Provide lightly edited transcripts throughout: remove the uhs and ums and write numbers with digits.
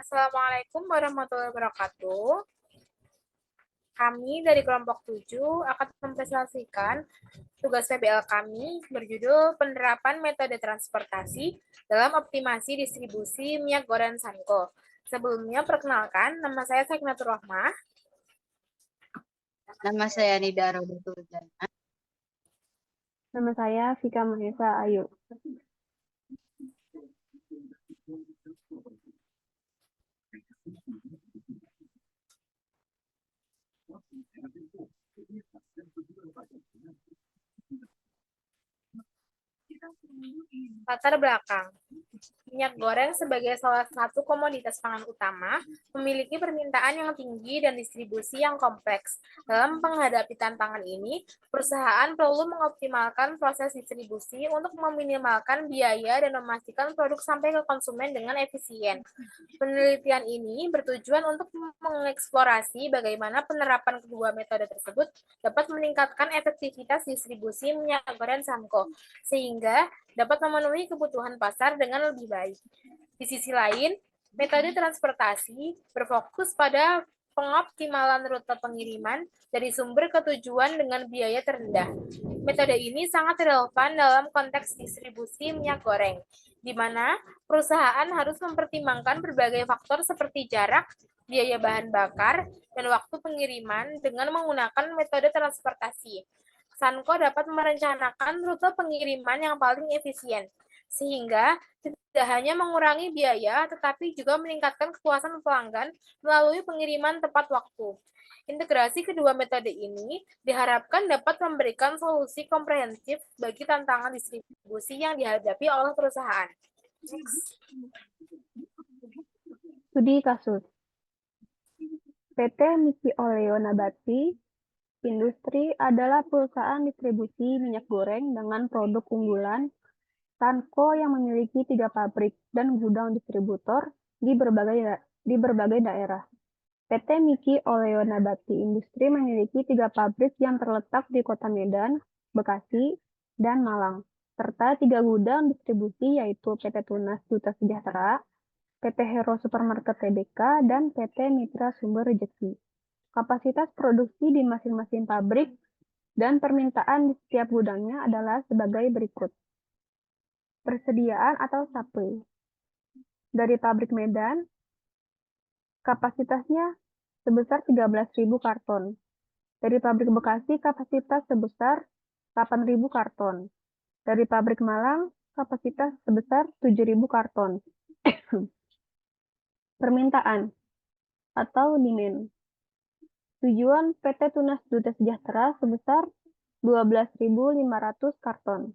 Assalamualaikum warahmatullahi wabarakatuh. Kami dari kelompok 7 akan mempresentasikan tugas PBL kami berjudul penerapan metode transportasi dalam optimasi distribusi minyak goreng Sanko. Sebelumnya, perkenalkan, nama saya Sakinatur Rahmah. Nama saya Nida Rodatul Jana. Nama saya Vika Mahesa Ayu. Latar belakang. Minyak goreng sebagai salah satu komoditas pangan utama memiliki permintaan yang tinggi dan distribusi yang kompleks. Dalam menghadapi tantangan ini, perusahaan perlu mengoptimalkan proses distribusi untuk meminimalkan biaya dan memastikan produk sampai ke konsumen dengan efisien. Penelitian ini bertujuan untuk mengeksplorasi bagaimana penerapan kedua metode tersebut dapat meningkatkan efektivitas distribusi minyak goreng Samko, sehingga dapat memenuhi kebutuhan pasar dengan lebih baik. Di sisi lain, metode transportasi berfokus pada pengoptimalan rute pengiriman dari sumber ke tujuan dengan biaya terendah. Metode ini sangat relevan dalam konteks distribusi minyak goreng, di mana perusahaan harus mempertimbangkan berbagai faktor seperti jarak, biaya bahan bakar, dan waktu pengiriman dengan menggunakan metode transportasi. Sanko dapat merencanakan rute pengiriman yang paling efisien, sehingga tidak hanya mengurangi biaya, tetapi juga meningkatkan kepuasan pelanggan melalui pengiriman tepat waktu. Integrasi kedua metode ini diharapkan dapat memberikan solusi komprehensif bagi tantangan distribusi yang dihadapi oleh perusahaan. Studi kasus. PT Miki Oleo Nabati Industri adalah perusahaan distribusi minyak goreng dengan produk unggulan Sanko yang memiliki 3 pabrik dan gudang distributor di berbagai daerah. PT Miki Oleo Nabati Industri memiliki 3 pabrik yang terletak di Kota Medan, Bekasi, dan Malang, serta 3 gudang distribusi yaitu PT Tunas Duta Sejahtera, PT Hero Supermarket Tbk, dan PT Mitra Sumber Rejeki. Kapasitas produksi di masing-masing pabrik dan permintaan di setiap gudangnya adalah sebagai berikut. Persediaan atau supply. Dari pabrik Medan, kapasitasnya sebesar 13.000 karton. Dari pabrik Bekasi, kapasitas sebesar 8.000 karton. Dari pabrik Malang, kapasitas sebesar 7.000 karton. Permintaan atau demand. Tujuan PT Tunas Duta Sejahtera sebesar 12.500 karton.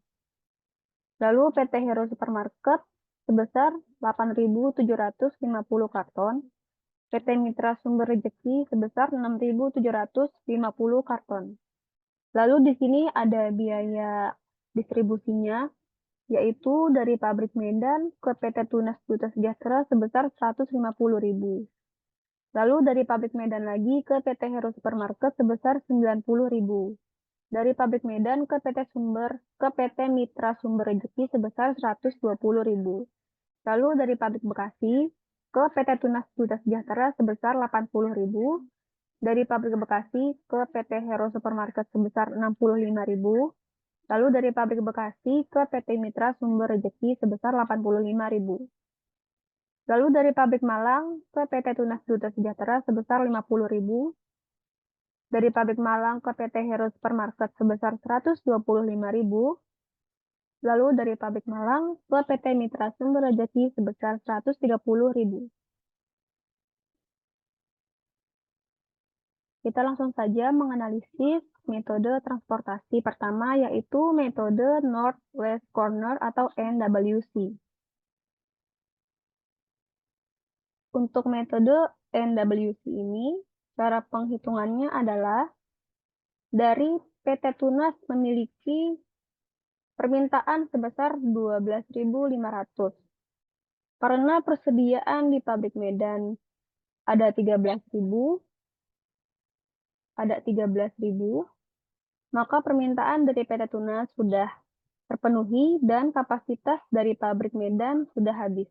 Lalu PT Hero Supermarket sebesar 8.750 karton. PT Mitra Sumber Rejeki sebesar 6.750 karton. Lalu di sini ada biaya distribusinya, yaitu dari pabrik Medan ke PT Tunas Duta Sejahtera sebesar 150.000. Lalu dari pabrik Medan lagi ke PT Hero Supermarket sebesar 90.000. Dari pabrik Medan ke PT Mitra Sumber Rejeki sebesar 120.000. Lalu dari pabrik Bekasi ke PT Tunas Duta Sejahtera sebesar 80.000. Dari pabrik Bekasi ke PT Hero Supermarket sebesar 65.000. Lalu dari pabrik Bekasi ke PT Mitra Sumber Rejeki sebesar 85.000. Lalu dari pabrik Malang ke PT Tunas Duta Sejahtera sebesar 50.000. Dari pabrik Malang ke PT Hero Supermarket sebesar 125.000. Lalu dari pabrik Malang ke PT Mitra Sumber Rejeki sebesar 130.000. Kita langsung saja menganalisis metode transportasi pertama, yaitu metode North-West Corner atau NWC. Untuk metode NWC ini, cara penghitungannya adalah dari PT Tunas memiliki permintaan sebesar 12.500. Karena persediaan di pabrik Medan ada 13.000, maka permintaan dari PT Tunas sudah terpenuhi dan kapasitas dari pabrik Medan sudah habis.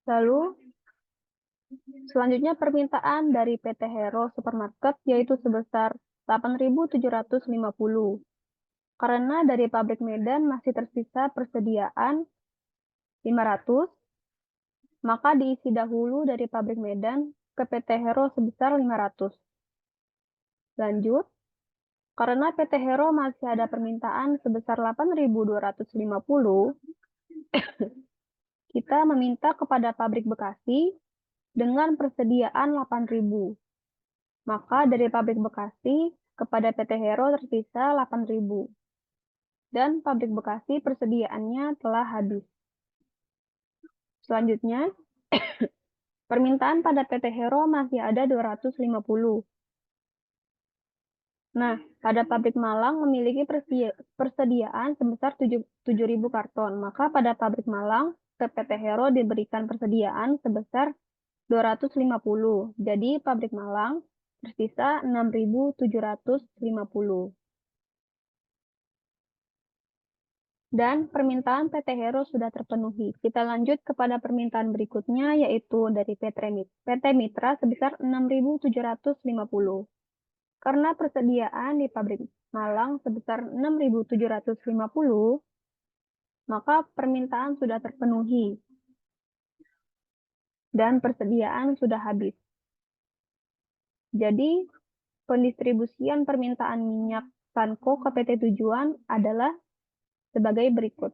Lalu, selanjutnya permintaan dari PT Hero Supermarket yaitu sebesar 8.750. Karena dari pabrik Medan masih tersisa persediaan 500, maka diisi dahulu dari pabrik Medan ke PT Hero sebesar 500. Lanjut, karena PT Hero masih ada permintaan sebesar 8.250, kita meminta kepada pabrik Bekasi dengan persediaan 8.000. Maka dari pabrik Bekasi kepada PT Hero tersisa 8.000. Dan pabrik Bekasi persediaannya telah habis. Selanjutnya, permintaan pada PT Hero masih ada 250. Nah, pada pabrik Malang memiliki persediaan sebesar 7.000 karton. Maka pada pabrik Malang ke PT Hero diberikan persediaan sebesar 250. Jadi pabrik Malang tersisa 6.750. Dan permintaan PT Hero sudah terpenuhi. Kita lanjut kepada permintaan berikutnya, yaitu dari PT Mitra sebesar 6.750. Karena persediaan di pabrik Malang sebesar 6.750, maka permintaan sudah terpenuhi dan persediaan sudah habis. Jadi, pendistribusian permintaan minyak Sanko ke PT Tujuan adalah sebagai berikut.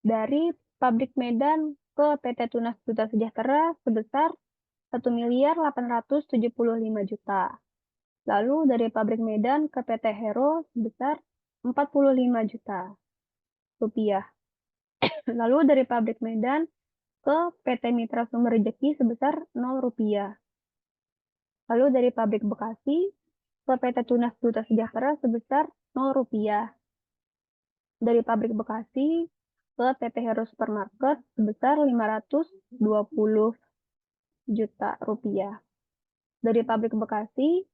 Dari pabrik Medan ke PT Tunas Duta Sejahtera sebesar 1.875.000.000. Lalu dari pabrik Medan ke PT Hero sebesar 45 juta rupiah. Lalu dari pabrik Medan ke PT Mitra Sumber Rejeki sebesar 0 rupiah. Lalu dari pabrik Bekasi ke PT Tunas Duta Sejahtera sebesar 0 rupiah. Dari pabrik Bekasi ke PT Hero Supermarket sebesar 520 juta rupiah. Dari pabrik Bekasi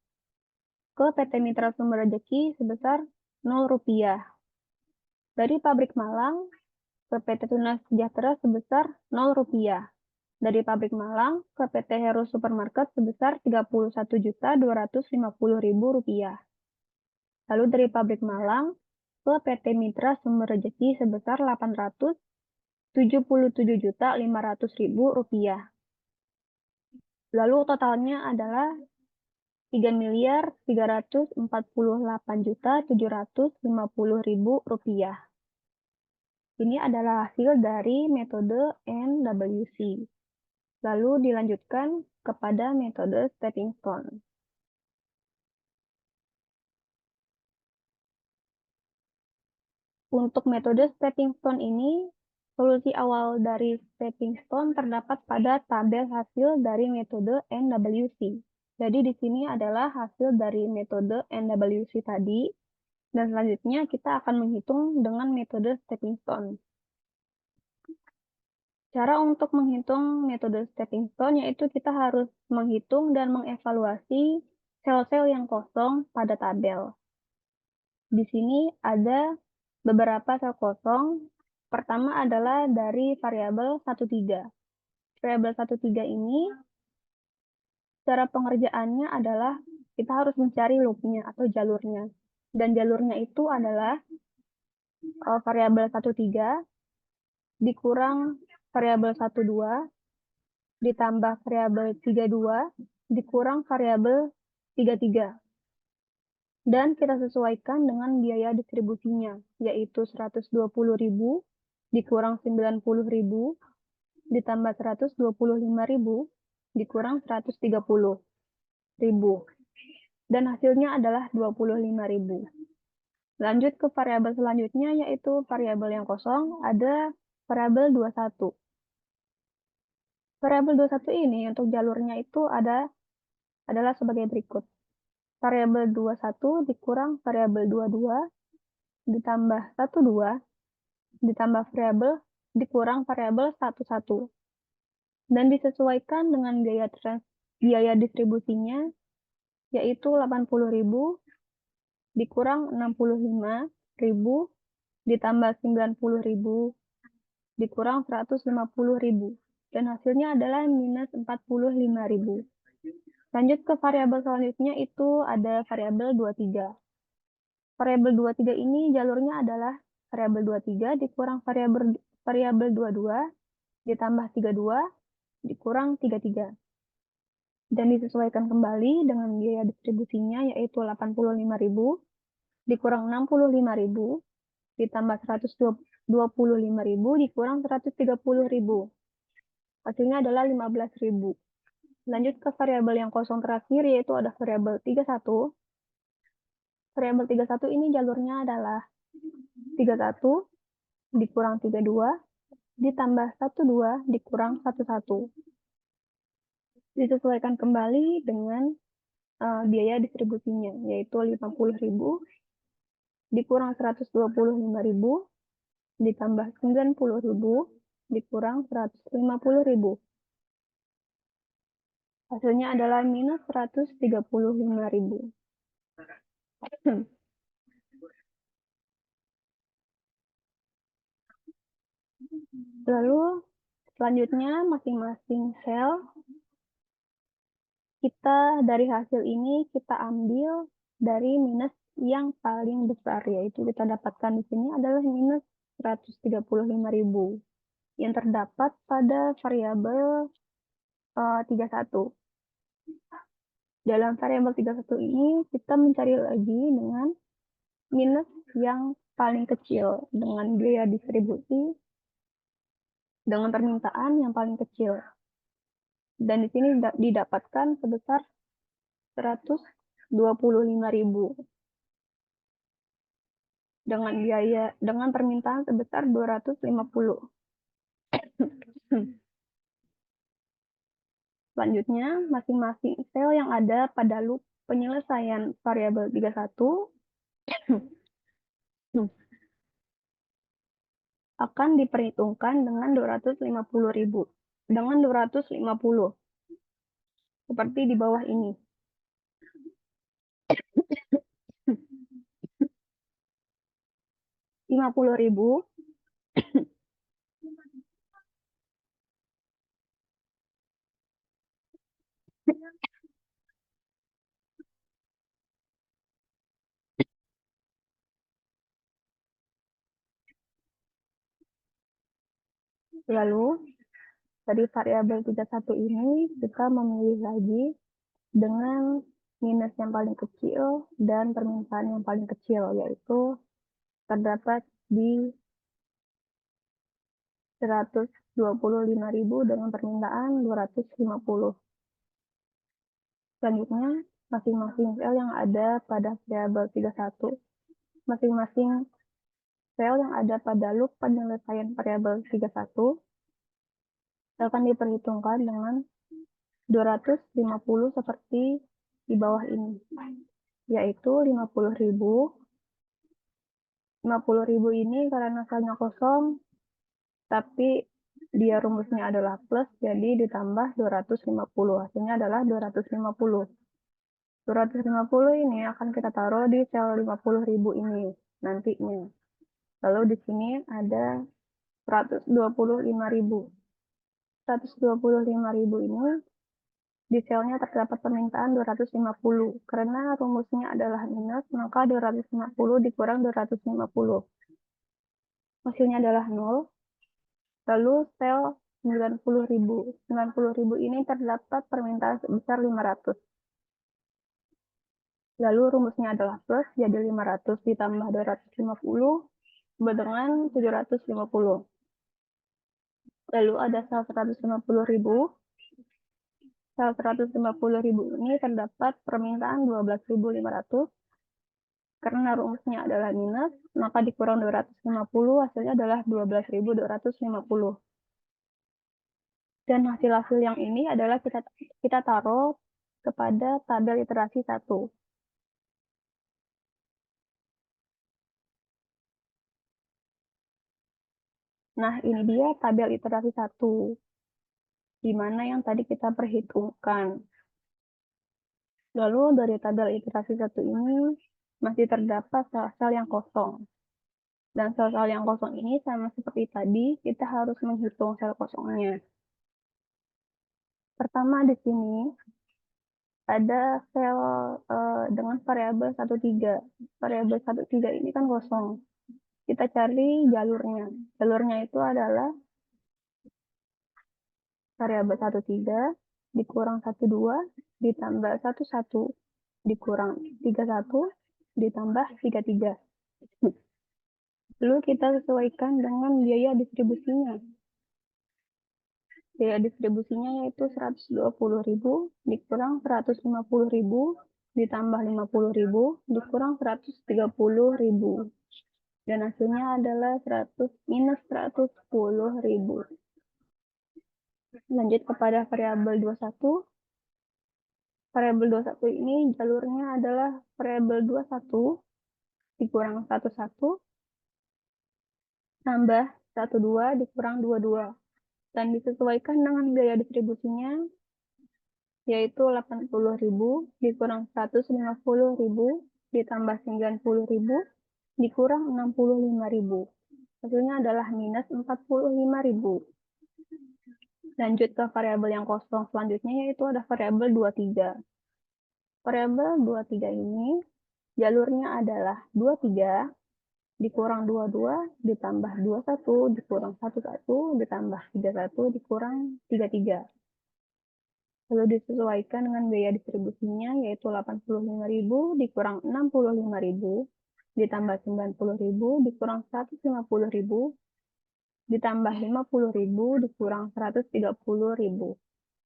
ke PT Mitra Sumber Rejeki sebesar 0 rupiah. Dari pabrik Malang ke PT Tunas Sejahtera sebesar 0 rupiah. Dari pabrik Malang ke PT Hero Supermarket sebesar 31.250.000 rupiah. Lalu dari pabrik Malang ke PT Mitra Sumber Rejeki sebesar 877.500.000 rupiah. Lalu totalnya adalah 3.348.750.000 rupiah. Ini adalah hasil dari metode NWC. Lalu dilanjutkan kepada metode stepping stone. Untuk metode stepping stone ini, solusi awal dari stepping stone terdapat pada tabel hasil dari metode NWC. Jadi di sini adalah hasil dari metode NWC tadi, dan selanjutnya kita akan menghitung dengan metode stepping stone. Cara untuk menghitung metode stepping stone yaitu kita harus menghitung dan mengevaluasi sel-sel yang kosong pada tabel. Di sini ada beberapa sel kosong. Pertama adalah dari variabel 13. Variabel 13 ini cara pengerjaannya adalah kita harus mencari loopnya atau jalurnya. Dan jalurnya itu adalah variabel 13 dikurang variabel 12 ditambah variabel 32 dikurang variabel 33. Dan kita sesuaikan dengan biaya distribusinya, yaitu 120.000 dikurang 90.000 ditambah 125.000 dikurang 130.000. Dan hasilnya adalah 25.000. Lanjut ke variabel selanjutnya, yaitu variabel yang kosong, ada variabel 21. Variabel 21 ini untuk jalurnya itu adalah sebagai berikut. Variabel 21 dikurang variabel 22 ditambah 12 ditambah variabel dikurang variabel 11. Dan disesuaikan dengan biaya distribusinya, yaitu 80.000 dikurang 65.000 ditambah 90.000 dikurang 150.000. Dan hasilnya adalah minus 45.000. Lanjut ke variabel selanjutnya, itu ada variabel 23. Variabel 23 ini jalurnya adalah variabel 23 dikurang variabel 22 ditambah 32 dikurang 33. Dan disesuaikan kembali dengan biaya distribusinya, yaitu 85.000 dikurang 65.000 ditambah 125.000 dikurang 130.000. Hasilnya adalah 15.000. Lanjut ke variabel yang kosong terakhir, yaitu ada variabel 31. Variabel 31 ini jalurnya adalah 31 dikurang 32 ditambah 12 dikurang 11. Disesuaikan kembali dengan biaya distribusinya, yaitu 50.000 dikurang 125.000 ditambah 90.000 dikurang 150.000. Hasilnya adalah minus 135.000. Lalu selanjutnya masing-masing sel kita dari hasil ini kita ambil dari minus yang paling besar, yaitu kita dapatkan di sini adalah minus 135.000 yang terdapat pada variabel 31. Dalam variabel 31 ini kita mencari lagi dengan minus yang paling kecil dengan biaya distribusi dengan permintaan yang paling kecil. Dan di sini didapatkan sebesar 125.000 dengan permintaan sebesar 250. Selanjutnya, masing-masing sel yang ada pada loop penyelesaian variabel 31 akan diperhitungkan dengan 250.000. Dengan 250. Seperti di bawah ini. $50.000 lalu dari variabel 31 ini kita memilih lagi dengan minus yang paling kecil dan permintaan yang paling kecil, yaitu terdapat di 125.000 dengan permintaan 250. Selanjutnya, masing-masing sel yang ada pada variabel 31, masing-masing sel yang ada pada loop penyelesaian variabel 31 akan diperhitungkan dengan 250 seperti di bawah ini, yaitu 50.000. 50.000 ini karena selnya kosong, tapi dia rumusnya adalah plus, jadi ditambah 250. Hasilnya adalah 250. 250 ini akan kita taruh di sel 50.000 ini nantinya. Lalu di sini ada 125.000. 125.000 ini di selnya terdapat permintaan 250. Karena rumusnya adalah minus, maka 250 dikurang 250. Hasilnya adalah 0. Lalu sel 90.000. 90.000 ini terdapat permintaan sebesar 500. Lalu rumusnya adalah plus, jadi 500 ditambah 250 dengan 750. Lalu ada sel 150.000. Sel 150.000 ini terdapat permintaan 12.500. Karena rumusnya adalah minus, maka dikurang 250, hasilnya adalah 12.250. Dan hasil-hasil yang ini adalah kita taruh kepada tabel iterasi 1. Nah, ini dia tabel iterasi 1, di mana yang tadi kita perhitungkan. Lalu dari tabel iterasi 1 ini masih terdapat sel-sel yang kosong. Dan sel-sel yang kosong ini sama seperti tadi, kita harus menghitung sel kosongnya. Pertama di sini ada sel dengan variabel 13. Variabel 13 ini kan kosong. Kita cari jalurnya. Jalurnya itu adalah variabel 13 dikurang 12 ditambah 11 dikurang 31 ditambah 33. Lalu kita sesuaikan dengan biaya distribusinya. Biaya distribusinya yaitu 120.000 dikurang 150.000 ditambah 50.000 dikurang 130.000. Dan hasilnya adalah minus 110.000. Lanjut kepada variabel 21. Variabel 21 ini jalurnya adalah variabel 21 dikurang 11 tambah 12 dikurang 22. Dan disesuaikan dengan biaya distribusinya yaitu 80.000 dikurang 150.000 ditambah 90.000 dikurang 65.000. Hasilnya adalah minus 45.000. Lanjut ke variabel yang kosong selanjutnya yaitu ada variabel 23. Variabel 23 ini jalurnya adalah 23 dikurang 22 ditambah 21 dikurang 11 ditambah 31 dikurang 33. Lalu disesuaikan dengan biaya distribusinya yaitu 85.000 dikurang 65.000 ditambah 90.000 dikurang 150.000 ditambah 50.000 dikurang 130.000.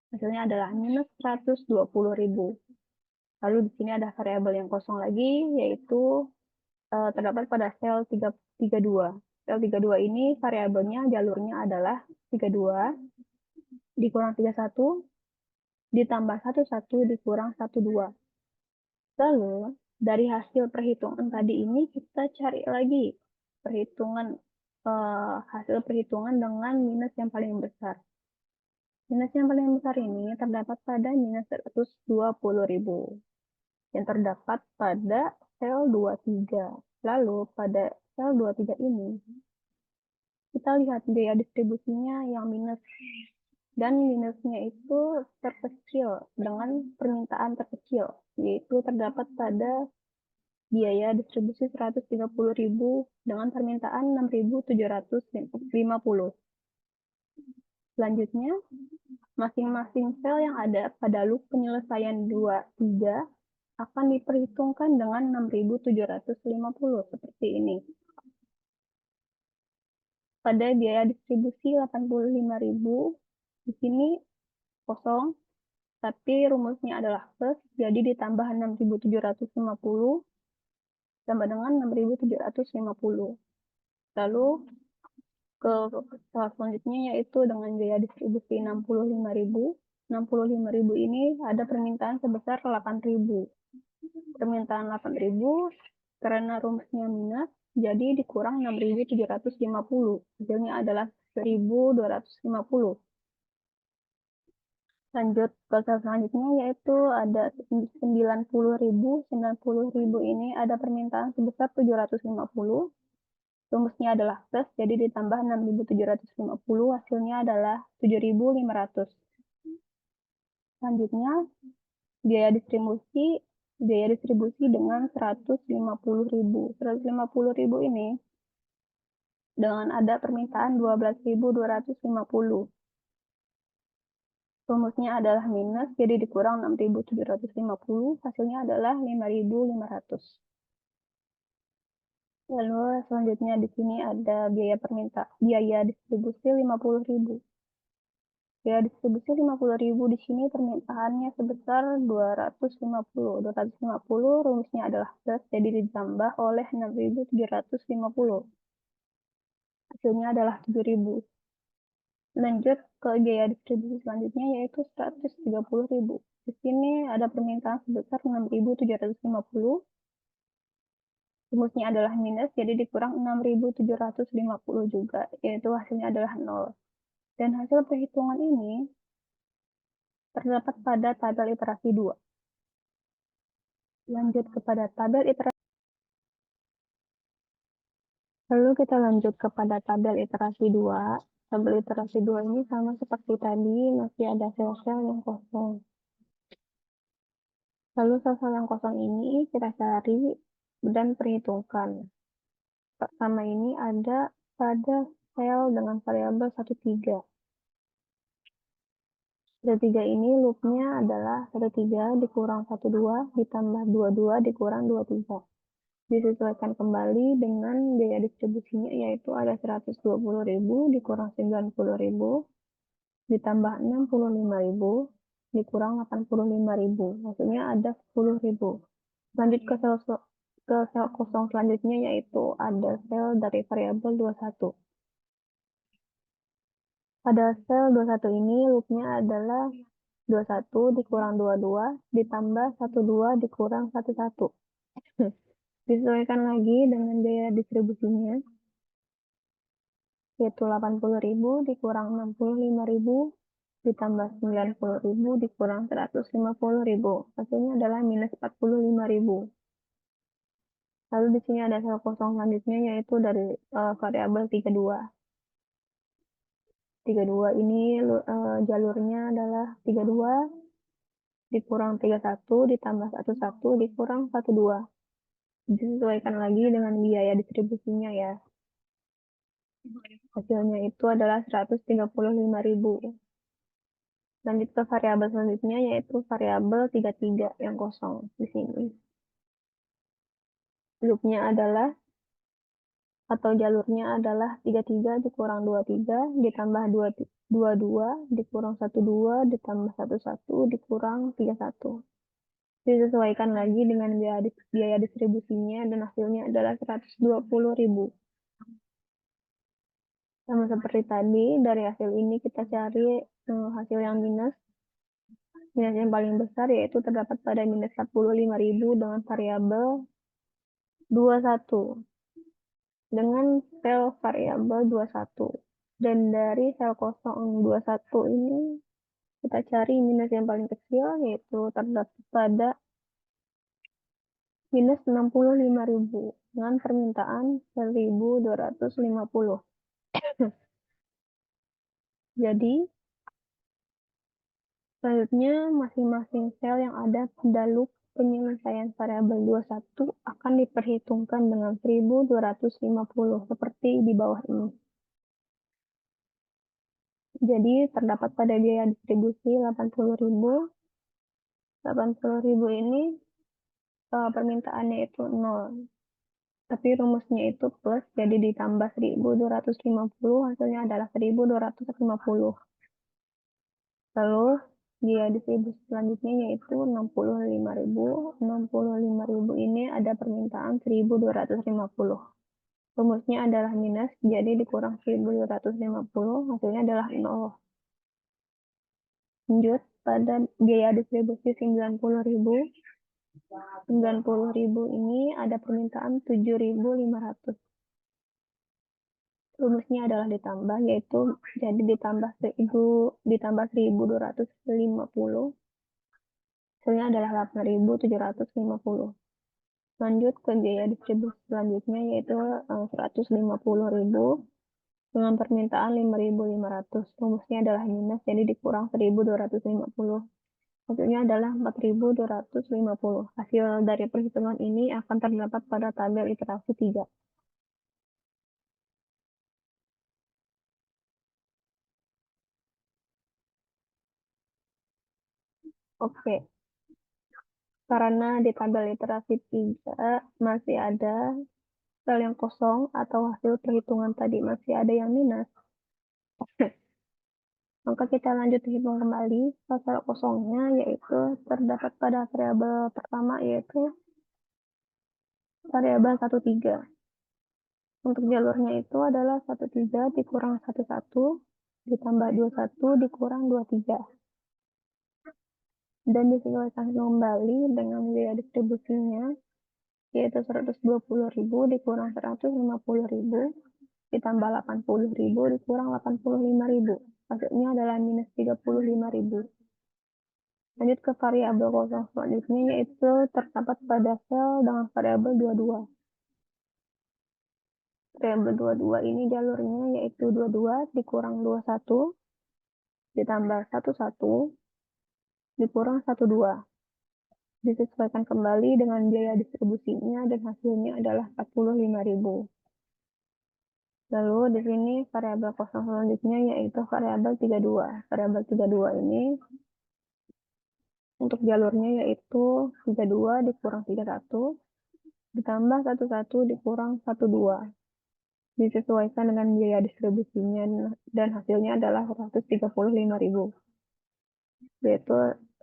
Hasilnya adalah minus 120.000. Lalu di sini ada variabel yang kosong lagi yaitu terdapat pada sel 32. Sel 32 ini variabelnya jalurnya adalah 32 dikurang 31 ditambah 11 dikurang 12. Lalu dari hasil perhitungan tadi ini kita cari lagi hasil perhitungan dengan minus yang paling besar. Minus yang paling besar ini terdapat pada minus 120.000 yang terdapat pada sel 23. Lalu pada sel 23 ini kita lihat biaya distribusinya yang minus. Dan minusnya itu terkecil dengan permintaan terkecil, yaitu terdapat pada biaya distribusi 130.000 dengan permintaan 6.750. Selanjutnya, masing-masing sel yang ada pada loop penyelesaian 23 akan diperhitungkan dengan 6.750 seperti ini. Pada biaya distribusi 85.000 di sini kosong, tapi rumusnya adalah plus, jadi ditambah 6.750 tambah dengan 6.750. Lalu ke tahap selanjutnya yaitu dengan biaya distribusi 65.000. 65.000 ini ada permintaan sebesar 8.000. Permintaan 8.000 karena rumusnya minus, jadi dikurang 6.750. Hasilnya adalah 1.250. Lanjut ke selanjutnya yaitu ada 90.000. 90.000 ini ada permintaan sebesar 750. Rumusnya adalah plus, jadi ditambah 6.750, hasilnya adalah 7.500. Selanjutnya, biaya distribusi dengan 150.000. 150.000 ini dengan ada permintaan 12.250. Rumusnya adalah minus, jadi dikurang 6.750, hasilnya adalah 5.500. Lalu selanjutnya di sini ada biaya distribusi 50.000. Biaya distribusi 50.000 di sini permintaannya sebesar 250. 250 rumusnya adalah plus, jadi ditambah oleh 6.750. Hasilnya adalah 7.000. Lanjut ke biaya distribusi selanjutnya yaitu 130.000. Di sini ada permintaan sebesar 6.750. Rumusnya adalah minus, jadi dikurang 6.750 juga, yaitu hasilnya adalah 0. Dan hasil perhitungan ini terdapat pada tabel iterasi 2. Lanjut kepada tabel iterasi Lalu kita lanjut kepada tabel iterasi 2. Tabel iterasi 2 ini sama seperti tadi, masih ada sel-sel yang kosong. Lalu sel-sel yang kosong ini kita cari dan perhitungkan. Pertama ini ada pada sel dengan variabel 13. 13 ini loopnya adalah 13 dikurang 12 ditambah 22 dikurang 23. Disesuaikan kembali dengan biaya distribusinya, yaitu ada 120.000 dikurang 90.000 ditambah 65.000 dikurang 85.000. Maksudnya ada 10.000. Lanjut ke sel kosong selanjutnya, yaitu ada sel dari variabel 21. Pada sel 21 ini loopnya adalah 21 dikurang 22 ditambah 12 dikurang 11. Disesuaikan lagi dengan biaya distribusinya, yaitu 80.000 dikurang 65.000 ditambah 90.000 dikurang 150.000. Hasilnya adalah minus 45.000. Lalu di sini ada sel kosong selanjutnya, yaitu dari variabel 32. 32 ini jalurnya adalah 32 dikurang 31 ditambah 11 dikurang 12. Disesuaikan lagi dengan biaya distribusinya ya. Hasilnya itu adalah 135.000. Lanjut ke variabel selanjutnya, yaitu variabel 33 yang kosong di sini. Loopnya adalah atau jalurnya adalah 33 dikurang 23 ditambah 22 dikurang 12 ditambah 11 dikurang 31. Disesuaikan lagi dengan biaya distribusinya dan hasilnya adalah 120.000. Sama seperti tadi, dari hasil ini kita cari hasil yang minus. Minus yang paling besar yaitu terdapat pada minus 45.000 dengan variabel 21. Dengan sel variabel 21. Dan dari sel kosong 21 ini kita cari minus yang paling kecil, yaitu terdapat pada minus 65.000 dengan permintaan 1.250. Jadi, selanjutnya masing-masing sel yang ada pada loop penyelesaian variabel 21 akan diperhitungkan dengan 1.250 seperti di bawah ini. Jadi, terdapat pada biaya distribusi 80.000. 80.000 ini permintaannya itu 0. Tapi rumusnya itu plus, jadi ditambah 1.250, hasilnya adalah 1.250. Lalu biaya distribusi selanjutnya yaitu 65.000. 65.000 ini ada permintaan 1.250. Rumusnya adalah minus, jadi dikurang 1.250, hasilnya adalah 0. Lanjut pada biaya distribusi 90.000. 90.000 ini ada permintaan 7.500. Rumusnya adalah ditambah, yaitu jadi ditambah 1.250. Hasilnya adalah 8.750. Lanjut ke biaya distribusi selanjutnya, yaitu 150.000 dengan permintaan 5.500. Rumusnya adalah minus, jadi dikurang 1.250. Hasilnya adalah 4.250. Hasil dari perhitungan ini akan terdapat pada tabel iterasi 3. Oke. Karena di tabel iterasi 3 masih ada sel yang kosong atau hasil perhitungan tadi masih ada yang minus, maka kita lanjut hitung kembali sel kosongnya, yaitu terdapat pada variabel pertama, yaitu variabel 13. Untuk jalurnya itu adalah 13 dikurang 11 ditambah 21 dikurang 23. Dan disesuaikan kembali dengan biaya distribusinya, yaitu 120.000 dikurang 150.000 ditambah 80.000 dikurang 85.000. Hasilnya adalah minus 35.000. Lanjut ke variabel kosong selanjutnya, yaitu terdapat pada sel dengan variabel 22. variabel 22 ini jalurnya yaitu 22 dikurang 21 ditambah 11 dikurang 12. Disesuaikan kembali dengan biaya distribusinya dan hasilnya adalah 45.000. Lalu di sini variabel kosong selanjutnya yaitu variabel 32. Variabel 32 ini untuk jalurnya yaitu 32 dikurang 31 ditambah 11 dikurang 12. Disesuaikan dengan biaya distribusinya dan hasilnya adalah 135.000. Yaitu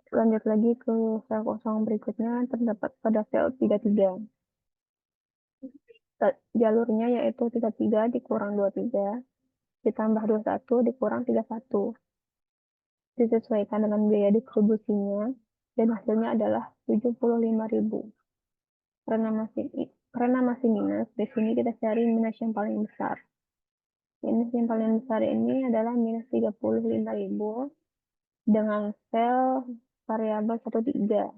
lanjut lagi ke sel kosong berikutnya terdapat pada sel 33. Jalurnya yaitu 33 dikurang 23 ditambah 21 dikurang 31. Disesuaikan dengan biaya distribusinya dan hasilnya adalah 75.000. Karena masih minus, di sini kita cari minus yang paling besar. Minus yang paling besar ini adalah minus 35.000 dengan sel variabel 13.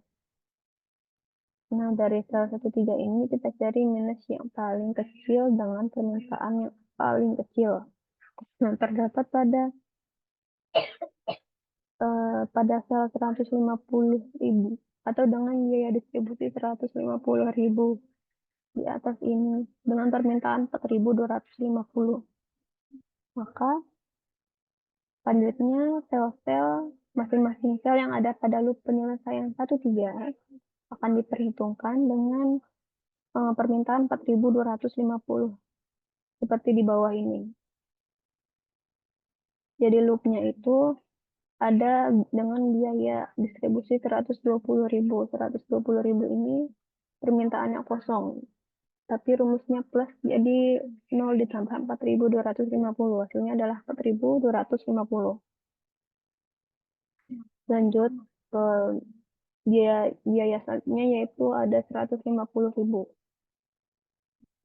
Nah, dari sel 13 ini kita cari minus yang paling kecil dengan permintaan yang paling kecil. Nah, terdapat pada sel 150.000 atau dengan biaya distribusi 150.000 di atas ini dengan permintaan 4.250. Maka selanjutnya sel-sel masing-masing sel yang ada pada loop penyelesaian 13 akan diperhitungkan dengan permintaan 4.250 seperti di bawah ini. Jadi loopnya itu ada dengan biaya distribusi 120.000. 120.000 ini permintaannya kosong. Tapi rumusnya plus, jadi 0 ditambah 4.250. Hasilnya adalah 4.250. Lanjut ke biaya selanjutnya yaitu ada 150.000.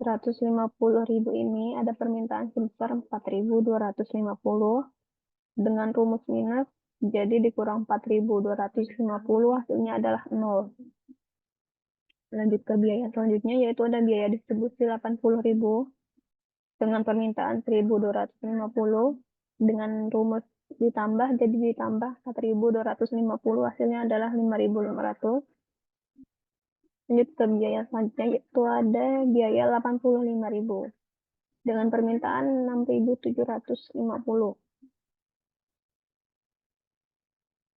150.000 ini ada permintaan sebesar 4.250 dengan rumus minus, jadi dikurang 4.250 hasilnya adalah 0. Lanjut ke biaya selanjutnya yaitu ada biaya distribusi 80.000 dengan permintaan 1.250 dengan rumus ditambah, jadi ditambah 4.250 hasilnya adalah 5.500. Lanjut ke biaya selanjutnya yaitu ada biaya 85.000 dengan permintaan 6.750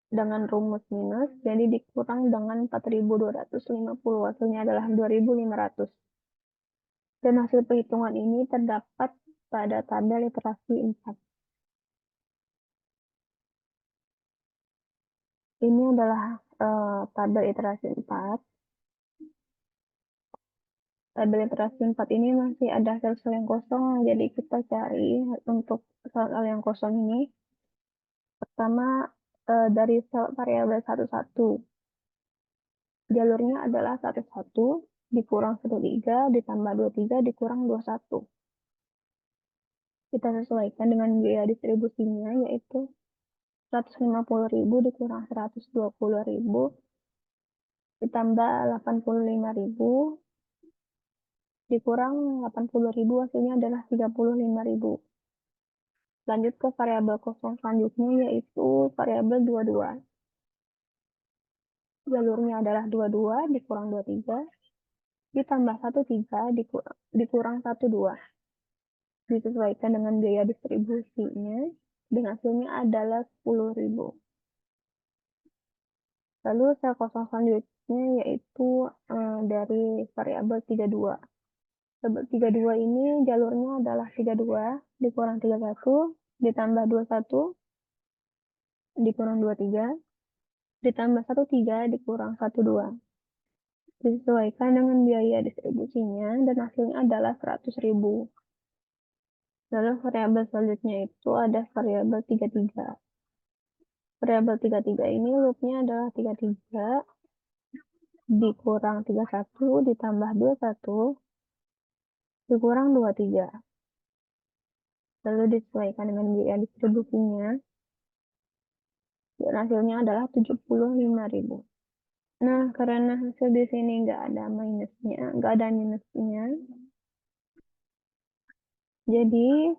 dengan rumus minus, jadi dikurang dengan 4.250 hasilnya adalah 2.500. Dan hasil perhitungan ini terdapat pada tabel literasi 4. Ini adalah tabel iterasi 4. Tabel literasi 4 ini masih ada sel-sel yang kosong, jadi kita cari untuk sel-sel yang kosong ini. Pertama, dari sel variabel 11. Jalurnya adalah 11 dikurang 13 ditambah 23 dikurang 21. Kita sesuaikan dengan biaya distribusinya yaitu 150.000 dikurang 120.000 ditambah 85.000 dikurang 80.000 hasilnya adalah 35.000. Lanjut ke variabel kosong selanjutnya yaitu variabel 22. Jalurnya adalah 22 dikurang 23 ditambah 13 dikurang 12. Disesuaikan dengan biaya distribusinya dan hasilnya adalah 10.000. Lalu sel kosong selanjutnya yaitu dari variabel 32. 32 ini jalurnya adalah 32 dikurang 31 ditambah 21 dikurang 23 ditambah 13 dikurang 12. Disesuaikan dengan biaya distribusinya dan hasilnya adalah 100.000. Lalu variabel selanjutnya itu ada variabel 33. Variabel 33 ini loopnya adalah 33 dikurang 31 ditambah 21 dikurang 23. Lalu disesuaikan dengan biaya distribusinya dan hasilnya adalah 75.000. Nah, karena hasil di sini nggak ada minusnya, Jadi,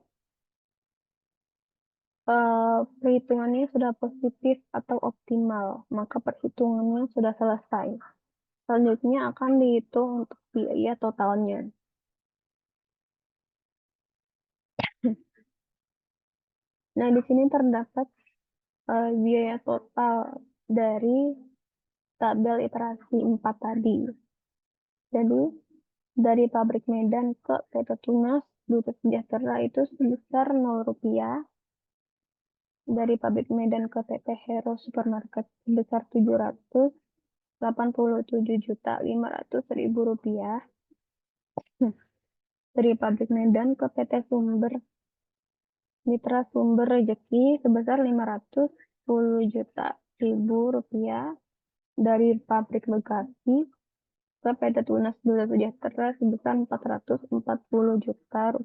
perhitungannya sudah positif atau optimal, maka perhitungannya sudah selesai. Selanjutnya akan dihitung untuk biaya totalnya. Nah, di sini terdapat biaya total dari tabel iterasi 4 tadi. Jadi, dari pabrik Medan ke PT Tunas Duta Sejahtera itu sebesar Rp0. Dari pabrik Medan ke PT Hero Supermarket sebesar Rp787.500.000. Dari pabrik Medan ke PT Sumber Mitra Sumber Rejeki sebesar Rp510.000. Dari pabrik Bekasi ke PT Tunas Duta Sejahtera sebesar Rp440 juta.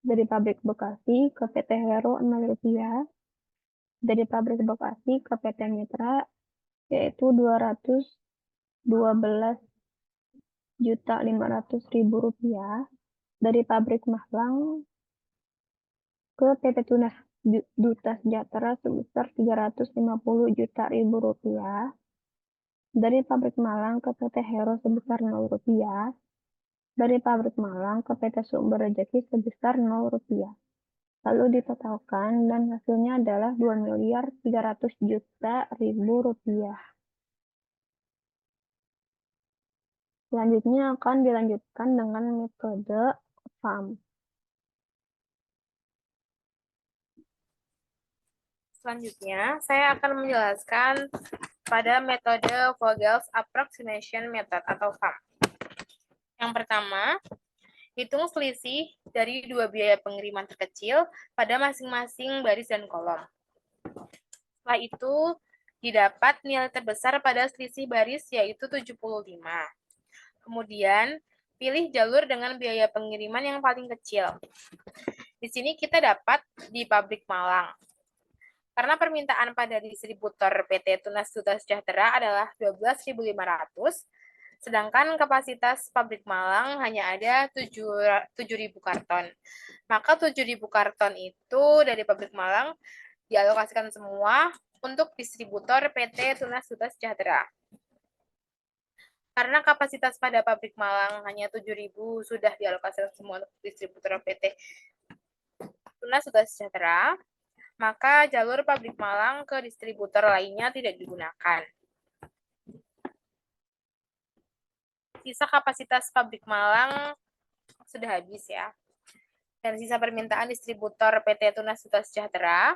Dari pabrik Bekasi ke PT Hero Rp0. Dari pabrik Bekasi ke PT Mitra yaitu Rp212.500.000. Dari pabrik Malang ke PT Tunas Duta Sejahtera sebesar Rp350 juta. Dari pabrik Malang ke PT Hero sebesar Rp0. Dari pabrik Malang ke PT Sumber Rejeki sebesar Rp0. Lalu ditotalkan dan hasilnya adalah Rp2.300.000.000. Selanjutnya akan dilanjutkan dengan metode FAM. Selanjutnya, saya akan menjelaskan pada metode Vogel's Approximation Method atau FAM. Yang pertama, hitung selisih dari dua biaya pengiriman terkecil pada masing-masing baris dan kolom. Setelah itu, didapat nilai terbesar pada selisih baris yaitu 75. Kemudian, pilih jalur dengan biaya pengiriman yang paling kecil. Di sini kita dapat di pabrik Malang. Karena permintaan pada distributor PT Tunas Duta Sejahtera adalah 12.500, sedangkan kapasitas pabrik Malang hanya ada 7.000 karton. Maka 7.000 karton itu dari pabrik Malang dialokasikan semua untuk distributor PT Tunas Duta Sejahtera. Karena kapasitas pada pabrik Malang hanya 7.000 sudah dialokasikan semua untuk distributor PT Tunas Duta Sejahtera, maka jalur pabrik Malang ke distributor lainnya tidak digunakan. Sisa kapasitas pabrik Malang sudah habis ya. Dan sisa permintaan distributor PT Tunas Duta Sejahtera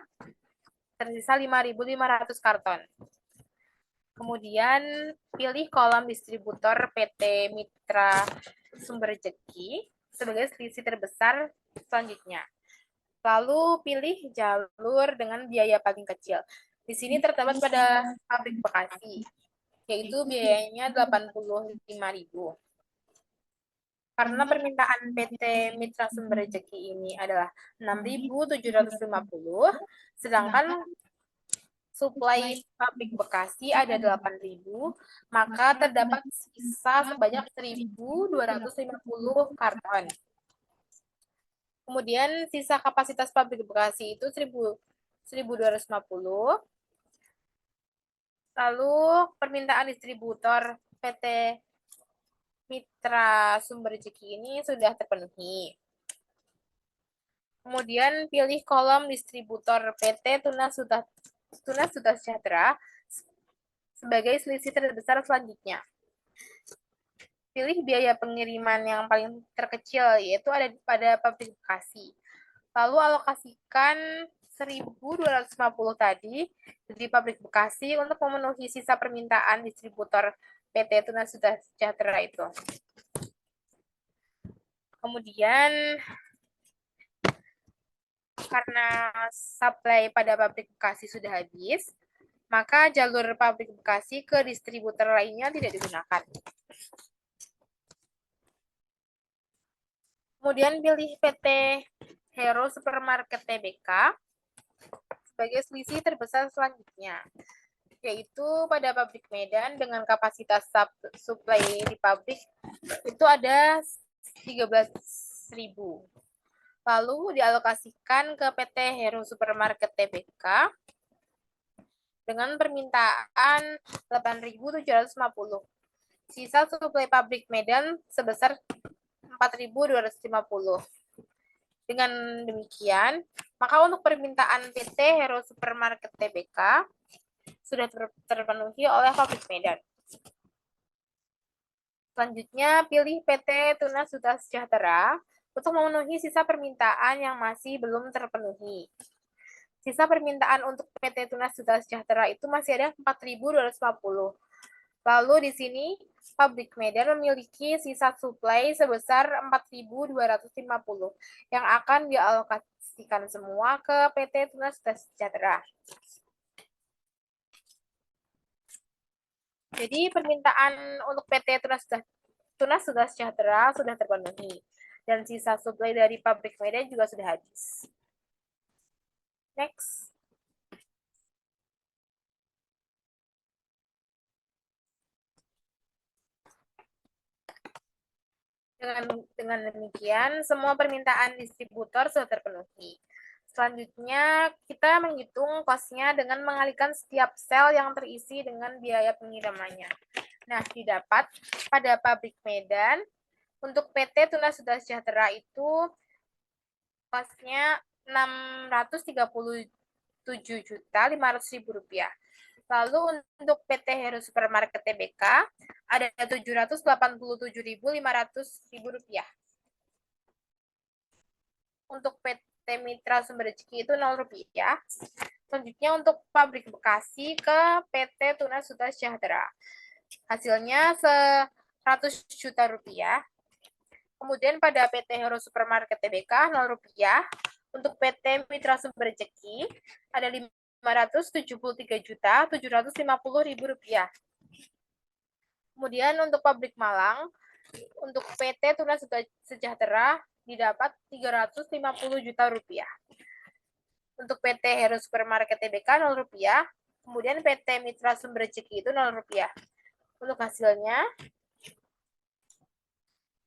tersisa 5.500 karton. Kemudian pilih kolom distributor PT Mitra Sumber Rejeki sebagai selisih terbesar selanjutnya. Lalu pilih jalur dengan biaya paling kecil. Di sini terdapat pada pabrik Bekasi, yaitu biayanya 85.000. Karena permintaan PT Mitra Sumber Rejeki ini adalah 6.750, sedangkan suplai pabrik Bekasi ada 8.000, maka terdapat sisa sebanyak 1.250 karton. Kemudian sisa kapasitas pabrik Bekasi itu 1.250. Lalu permintaan distributor PT Mitra Sumber Rejeki ini sudah terpenuhi. Kemudian pilih kolom distributor PT Tunas Duta Sejahtera sebagai selisih terbesar selanjutnya. Pilih biaya pengiriman yang paling terkecil, yaitu ada pada pabrik Bekasi. Lalu alokasikan 1.250 tadi di pabrik Bekasi untuk memenuhi sisa permintaan distributor PT Tunas Duta Sejahtera itu. Kemudian, karena supply pada pabrik Bekasi sudah habis, maka jalur pabrik Bekasi ke distributor lainnya tidak digunakan. Kemudian pilih PT Hero Supermarket Tbk sebagai selisih terbesar selanjutnya, yaitu pada pabrik Medan dengan kapasitas supply di pabrik itu ada 13 Lalu dialokasikan ke PT Hero Supermarket Tbk dengan permintaan 8.750. Sisa suplai pabrik Medan sebesar 4.250. Dengan demikian, maka untuk permintaan PT Hero Supermarket Tbk sudah terpenuhi oleh pabrik Medan. Selanjutnya, pilih PT Tunas Duta Sejahtera untuk memenuhi sisa permintaan yang masih belum terpenuhi. Sisa permintaan untuk PT Tunas Duta Sejahtera itu masih ada 4.250. Lalu di sini pabrik Medan memiliki sisa suplai sebesar 4.250 yang akan dialokasikan semua ke PT Tunas Duta Sejahtera. Jadi permintaan untuk PT Tunas Duta Sejahtera sudah terpenuhi dan sisa suplai dari pabrik Medan juga sudah habis. Next. Dengan demikian, semua permintaan distributor sudah terpenuhi. Selanjutnya, kita menghitung kosnya dengan mengalihkan setiap sel yang terisi dengan biaya pengirimannya. Nah, didapat pada pabrik Medan, untuk PT Tunas Duta Sejahtera itu kosnya Rp637.500.000. Lalu untuk PT Hero Supermarket Tbk ada Rp787.500.000. Untuk PT Mitra Sumber Rezeki itu Rp0. Selanjutnya untuk pabrik Bekasi ke PT Tunas Duta Sejahtera. Hasilnya Rp100 juta. Kemudian pada PT Hero Supermarket Tbk Rp0. Untuk PT Mitra Sumber Rezeki ada Rp573.750.000. Kemudian untuk pabrik Malang, untuk PT Tunas Duta Sejahtera didapat Rp350 juta. Untuk PT Hero Supermarket Tbk Rp0. Kemudian PT Mitra Sumber Rezeki itu Rp0. Untuk hasilnya,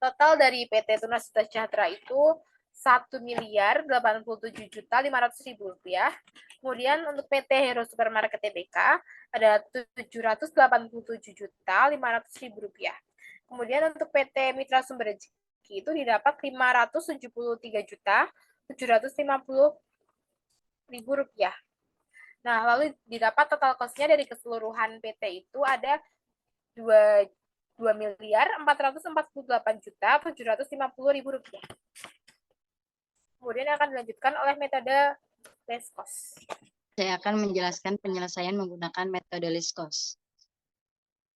total dari PT Tunas Duta Sejahtera itu Rp1.087.500.000. Kemudian untuk PT Hero Supermarket Tbk ada Rp787.500.000. Kemudian untuk PT Mitra Sumber Rezeki itu didapat Rp573.750.000. Nah, lalu didapat total cost-nya dari keseluruhan PT itu ada Rp2.448.750.000. Kemudian akan dilanjutkan oleh metode less cost. Saya akan menjelaskan penyelesaian menggunakan metode list cost.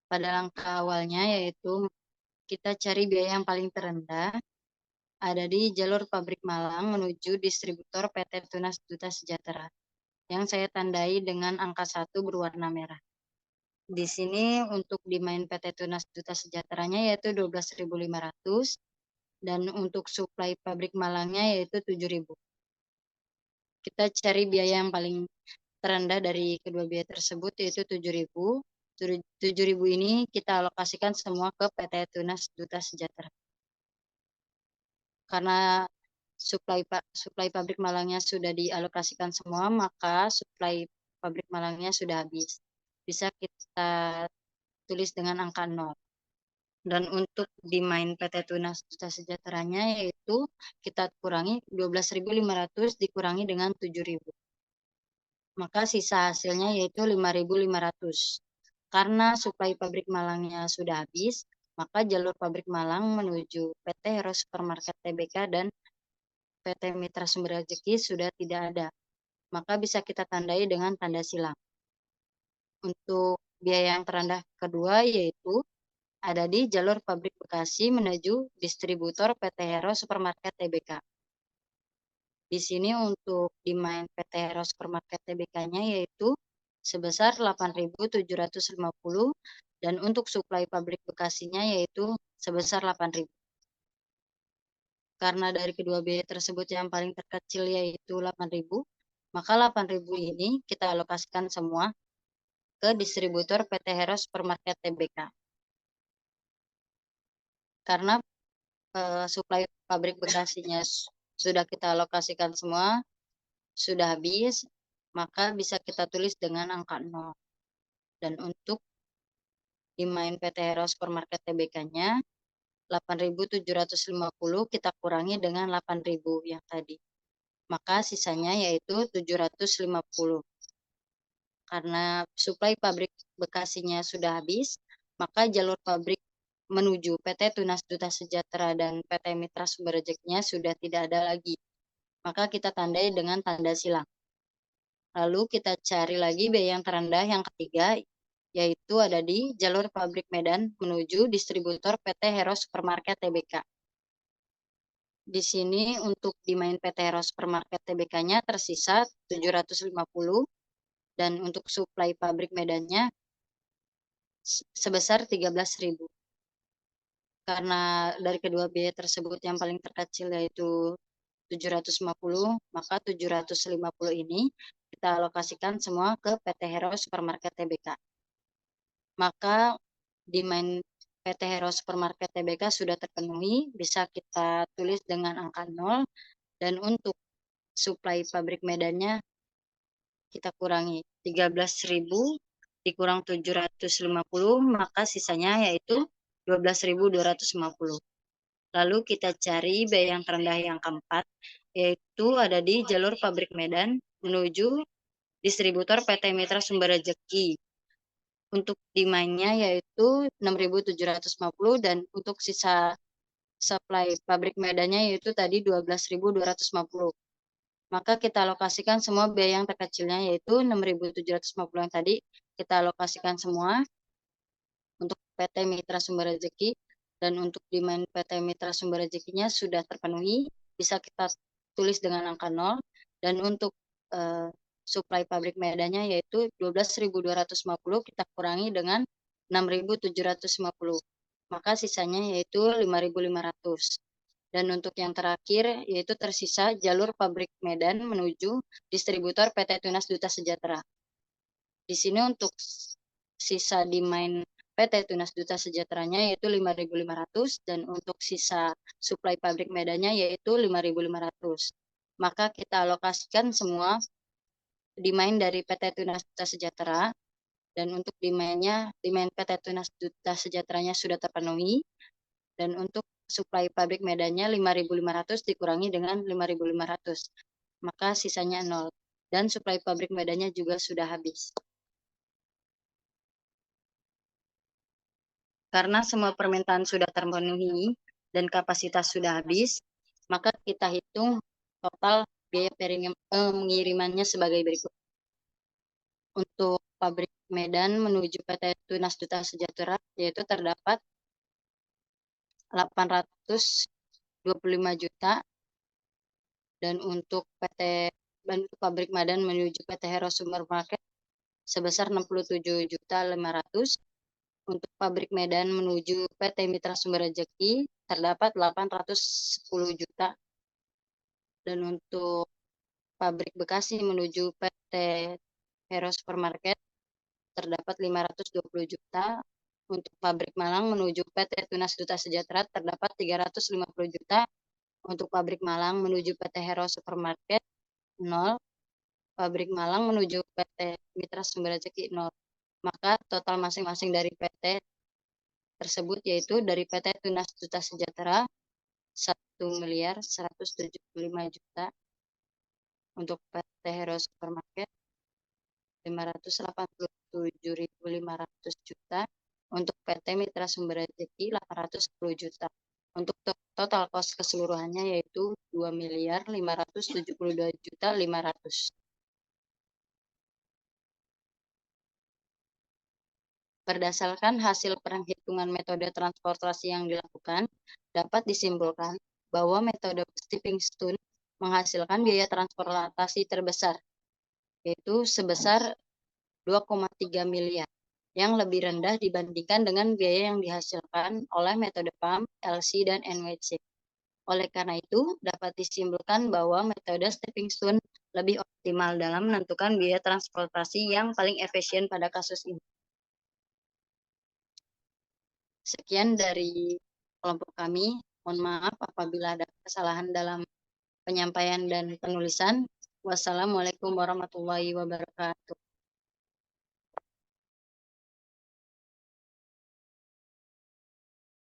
Pada langkah awalnya yaitu kita cari biaya yang paling terendah ada di jalur pabrik Malang menuju distributor PT Tunas Duta Sejahtera yang saya tandai dengan angka 1 berwarna merah. Di sini untuk di main PT Tunas Duta Sejahteranya yaitu 12.500 dan untuk suplai pabrik Malangnya yaitu 7.000. Kita cari biaya yang paling terendah dari kedua biaya tersebut yaitu 7.000. 7.000 ini kita alokasikan semua ke PT Tunas Duta Sejahtera. Karena suplai pabrik Malangnya sudah dialokasikan semua, maka suplai pabrik Malangnya sudah habis. Bisa kita tulis dengan angka 0. Dan untuk di main PT Tunas Duta Sejahteranya yaitu kita kurangi 12.500 dikurangi dengan 7.000. Maka sisa hasilnya yaitu 5.500. Karena suplai pabrik Malangnya sudah habis, maka jalur pabrik Malang menuju PT Hero Supermarket Tbk dan PT Mitra Sumber Rezeki sudah tidak ada. Maka bisa kita tandai dengan tanda silang. Untuk biaya yang terendah kedua yaitu ada di jalur pabrik Bekasi menuju distributor PT Hero Supermarket Tbk. Di sini untuk di main PT Hero Supermarket Tbk-nya yaitu sebesar 8.750 dan untuk suplai pabrik Bekasinya yaitu sebesar 8.000. Karena dari kedua biaya tersebut yang paling terkecil yaitu 8.000, maka 8.000 ini kita alokasikan semua ke distributor PT Hero Supermarket Tbk. Karena suplai pabrik Bekasinya sudah kita alokasikan semua, sudah habis, maka bisa kita tulis dengan angka 0. Dan untuk di main PT Hero Supermarket Tbk-nya 8.750 kita kurangi dengan 8.000 yang tadi. Maka sisanya yaitu 750. Karena suplai pabrik Bekasinya sudah habis, maka jalur pabrik menuju PT Tunas Duta Sejahtera dan PT Mitra Sumber Rezekinya sudah tidak ada lagi. Maka kita tandai dengan tanda silang. Lalu kita cari lagi biaya yang terendah yang ketiga, yaitu ada di jalur pabrik Medan menuju distributor PT Hero Supermarket Tbk. Di sini untuk di main PT Hero Supermarket Tbk-nya tersisa 750 dan untuk suplai pabrik Medannya sebesar 13.000. Karena dari kedua biaya tersebut yang paling terkecil yaitu 750, maka 750 ini kita alokasikan semua ke PT Hero Supermarket Tbk. Maka di main PT Hero Supermarket Tbk sudah terpenuhi, bisa kita tulis dengan angka 0, dan untuk suplai pabrik Medannya kita kurangi 13.000 dikurang 750, maka sisanya yaitu 12.250. Lalu kita cari biaya yang terendah yang keempat, yaitu ada di jalur pabrik Medan menuju distributor PT Mitra Sumber Rezeki. Untuk demandnya yaitu 6.750 dan untuk sisa supply pabrik Medannya yaitu tadi 12.250. Maka kita alokasikan semua biaya yang terkecilnya yaitu 6.750 yang tadi kita alokasikan semua untuk PT Mitra Sumber Rezeki, dan untuk demand PT Mitra Sumber Rezekinya sudah terpenuhi, bisa kita tulis dengan angka 0, dan untuk suplai pabrik Medannya yaitu 12.250 kita kurangi dengan 6.750, maka sisanya yaitu 5.500. Dan untuk yang terakhir yaitu tersisa jalur pabrik Medan menuju distributor PT Tunas Duta Sejahtera. Di sini untuk sisa demand PT Tunas Duta Sejahteranya yaitu 5.500 dan untuk sisa suplai pabrik Medannya yaitu 5.500. Maka kita alokasikan semua demand dari PT Tunas Duta Sejahtera, dan untuk demand PT Tunas Duta Sejahteranya sudah terpenuhi, dan untuk suplai pabrik Medannya 5.500 dikurangi dengan 5.500, maka sisanya 0, dan suplai pabrik Medannya juga sudah habis. Karena semua permintaan sudah terpenuhi dan kapasitas sudah habis, maka kita hitung total biaya pengirimannya sebagai berikut. Untuk pabrik Medan menuju PT Tunas Duta Sejahtera yaitu terdapat 825 juta, dan untuk pabrik Medan menuju PT Hero Supermarket sebesar 67.500.000. Untuk pabrik Medan menuju PT Mitra Sumber Rezeki terdapat 810 juta. Dan untuk pabrik Bekasi menuju PT Hero Supermarket terdapat 520 juta. Untuk pabrik Malang menuju PT Tunas Duta Sejahtera terdapat 350 juta. Untuk pabrik Malang menuju PT Hero Supermarket 0. Pabrik Malang menuju PT Mitra Sumber Rezeki 0. Maka total masing-masing dari PT tersebut yaitu dari PT Tunas Duta Sejahtera 1.175 juta, untuk PT Hero Supermarket 587.500 juta, untuk PT Mitra Sumber Rezeki 810 juta. Untuk total kos keseluruhannya yaitu 2.572.500.000. Berdasarkan hasil perhitungan metode transportasi yang dilakukan, dapat disimpulkan bahwa metode stepping stone menghasilkan biaya transportasi terbesar, yaitu sebesar 2,3 miliar, yang lebih rendah dibandingkan dengan biaya yang dihasilkan oleh metode PAM, LC, dan NWC. Oleh karena itu, dapat disimpulkan bahwa metode stepping stone lebih optimal dalam menentukan biaya transportasi yang paling efisien pada kasus ini. Sekian dari kelompok kami. Mohon maaf apabila ada kesalahan dalam penyampaian dan penulisan. Wassalamualaikum warahmatullahi wabarakatuh.